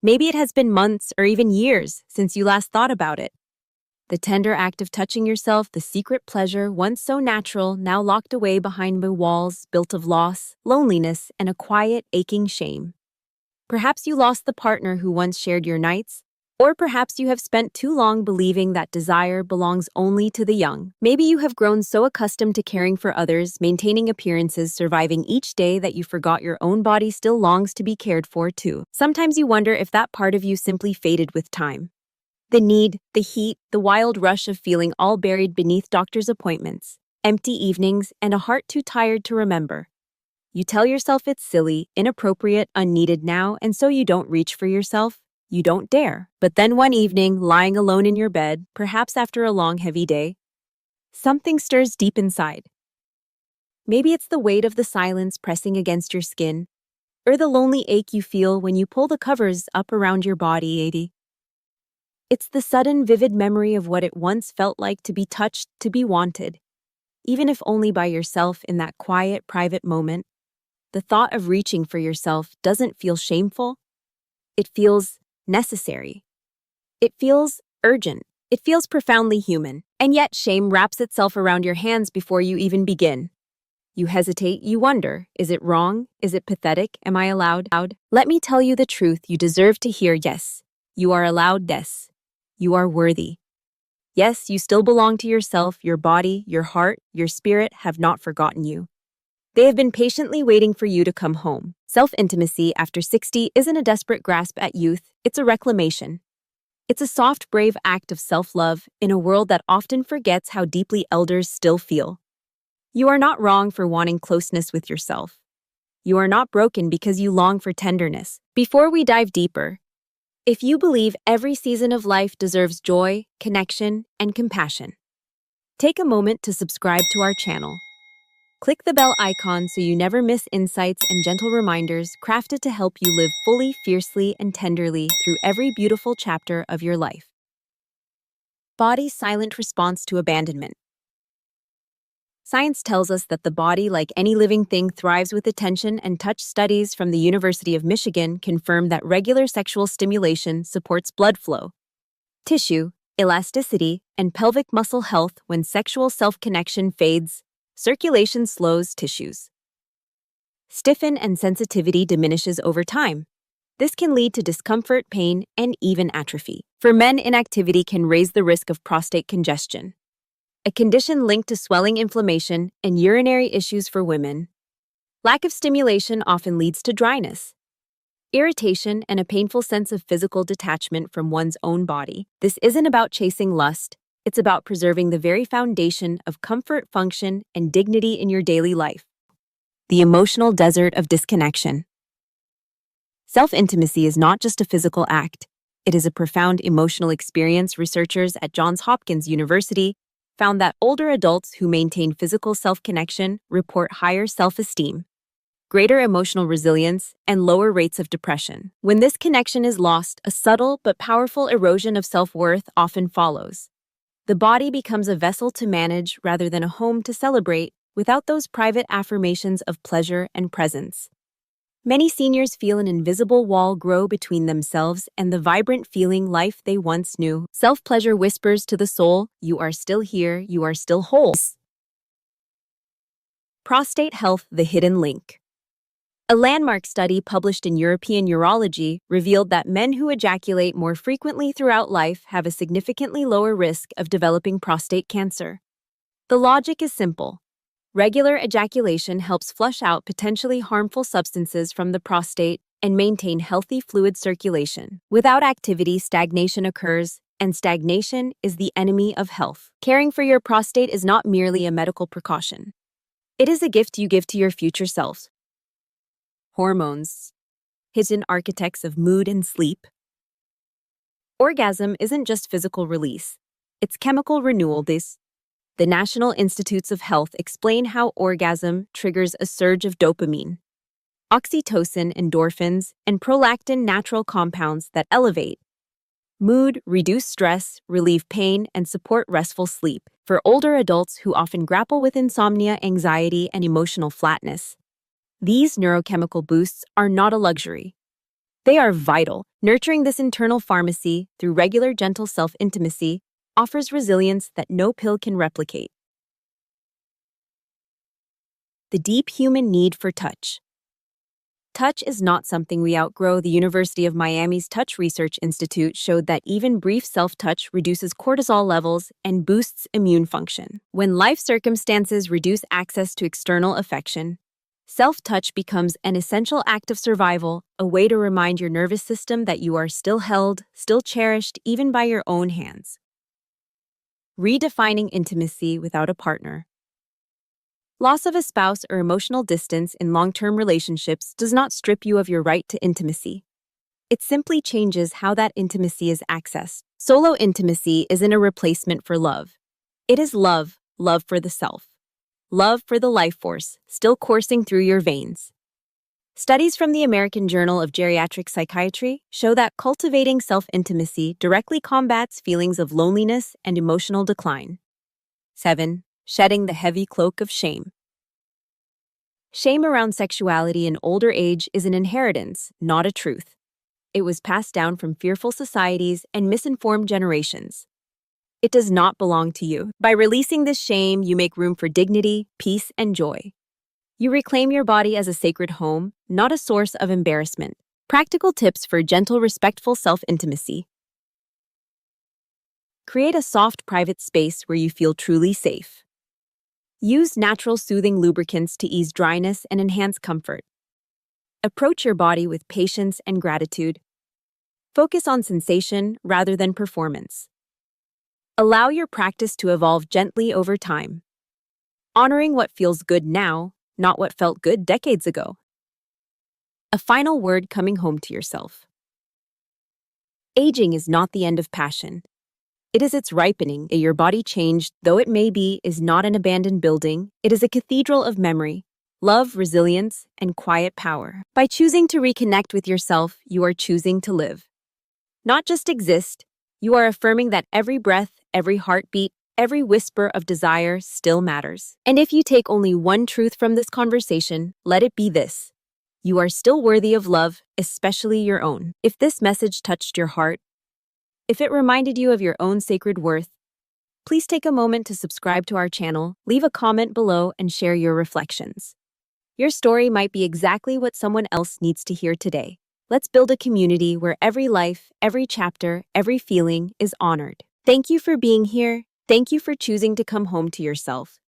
Maybe it has been months or even years since you last thought about it. The tender act of touching yourself, the secret pleasure, once so natural, now locked away behind the walls built of loss, loneliness, and a quiet, aching shame. Perhaps you lost the partner who once shared your nights, or perhaps you have spent too long believing that desire belongs only to the young. Maybe you have grown so accustomed to caring for others, maintaining appearances, surviving each day that you forgot your own body still longs to be cared for too. Sometimes you wonder if that part of you simply faded with time. The need, the heat, the wild rush of feeling all buried beneath doctor's appointments, empty evenings, and a heart too tired to remember. You tell yourself it's silly, inappropriate, unneeded now, and so you don't reach for yourself. You don't dare. But then one evening, lying alone in your bed, perhaps after a long, heavy day, something stirs deep inside. Maybe it's the weight of the silence pressing against your skin, or the lonely ache you feel when you pull the covers up around your body. It's the sudden, vivid memory of what it once felt like to be touched, to be wanted, even if only by yourself in that quiet, private moment. The thought of reaching for yourself doesn't feel shameful. It feels necessary. It feels urgent. It feels profoundly human. And yet shame wraps itself around your hands before you even begin. You hesitate, you wonder, is it wrong? Is it pathetic? Am I allowed? Let me tell you the truth you deserve to hear. Yes, you are allowed. Yes, you are worthy. Yes, you still belong to yourself. Your body, your heart, your spirit have not forgotten you. They have been patiently waiting for you to come home. Self-intimacy after 60 isn't a desperate grasp at youth, it's a reclamation. It's a soft, brave act of self-love in a world that often forgets how deeply elders still feel. You are not wrong for wanting closeness with yourself. You are not broken because you long for tenderness. Before we dive deeper, if you believe every season of life deserves joy, connection, and compassion, take a moment to subscribe to our channel. Click the bell icon so you never miss insights and gentle reminders crafted to help you live fully, fiercely, and tenderly through every beautiful chapter of your life. Body's silent response to abandonment. Science tells us that the body, like any living thing, thrives with attention and touch. Studies from the University of Michigan confirm that regular sexual stimulation supports blood flow, tissue, elasticity, and pelvic muscle health. When sexual self-connection fades, circulation slows, tissues stiffen, and sensitivity diminishes over time. This can lead to discomfort, pain, and even atrophy. For men, inactivity can raise the risk of prostate congestion, a condition linked to swelling, inflammation, and urinary issues. For women, lack of stimulation often leads to dryness, irritation, and a painful sense of physical detachment from one's own body. This isn't about chasing lust. It's about preserving the very foundation of comfort, function, and dignity in your daily life. The emotional desert of disconnection. Self-intimacy is not just a physical act. It is a profound emotional experience. Researchers at Johns Hopkins University found that older adults who maintain physical self-connection report higher self-esteem, greater emotional resilience, and lower rates of depression. When this connection is lost, a subtle but powerful erosion of self-worth often follows. The body becomes a vessel to manage rather than a home to celebrate, without those private affirmations of pleasure and presence. Many seniors feel an invisible wall grow between themselves and the vibrant feeling life they once knew. Self-pleasure whispers to the soul, you are still here, you are still whole. Prostate health, the hidden link. A landmark study published in European Urology revealed that men who ejaculate more frequently throughout life have a significantly lower risk of developing prostate cancer. The logic is simple. Regular ejaculation helps flush out potentially harmful substances from the prostate and maintain healthy fluid circulation. Without activity, stagnation occurs, and stagnation is the enemy of health. Caring for your prostate is not merely a medical precaution. It is a gift you give to your future self. Hormones, hidden architects of mood and sleep. Orgasm isn't just physical release, it's chemical renewal. The National Institutes of Health explain how orgasm triggers a surge of dopamine, oxytocin, endorphins, and prolactin, natural compounds that elevate mood, reduce stress, relieve pain, and support restful sleep. For older adults who often grapple with insomnia, anxiety, and emotional flatness, these neurochemical boosts are not a luxury. They are vital. Nurturing this internal pharmacy through regular gentle self-intimacy offers resilience that no pill can replicate. The deep human need for touch. Touch is not something we outgrow. The University of Miami's Touch Research Institute showed that even brief self-touch reduces cortisol levels and boosts immune function. When life circumstances reduce access to external affection, self-touch becomes an essential act of survival, a way to remind your nervous system that you are still held, still cherished, even by your own hands. Redefining intimacy without a partner. Loss of a spouse or emotional distance in long-term relationships does not strip you of your right to intimacy. It simply changes how that intimacy is accessed. Solo intimacy isn't a replacement for love. It is love, love for the self. Love for the life force, still coursing through your veins. Studies from the American Journal of Geriatric Psychiatry show that cultivating self-intimacy directly combats feelings of loneliness and emotional decline. 7. Shedding the heavy cloak of shame. Shame around sexuality in older age is an inheritance, not a truth. It was passed down from fearful societies and misinformed generations. It does not belong to you. By releasing this shame, you make room for dignity, peace, and joy. You reclaim your body as a sacred home, not a source of embarrassment. Practical tips for gentle, respectful self-intimacy. Create a soft, private space where you feel truly safe. Use natural, soothing lubricants to ease dryness and enhance comfort. Approach your body with patience and gratitude. Focus on sensation rather than performance. Allow your practice to evolve gently over time, honoring what feels good now, not what felt good decades ago. A final word coming home to yourself. Aging is not the end of passion. It is its ripening. Your body changed, though it may be, is not an abandoned building. It is a cathedral of memory, love, resilience, and quiet power. By choosing to reconnect with yourself, you are choosing to live. Not just exist, you are affirming that every breath, every heartbeat, every whisper of desire still matters. And if you take only one truth from this conversation, let it be this: you are still worthy of love, especially your own. If this message touched your heart, if it reminded you of your own sacred worth, please take a moment to subscribe to our channel, leave a comment below, and share your reflections. Your story might be exactly what someone else needs to hear today. Let's build a community where every life, every chapter, every feeling is honored. Thank you for being here. Thank you for choosing to come home to yourself.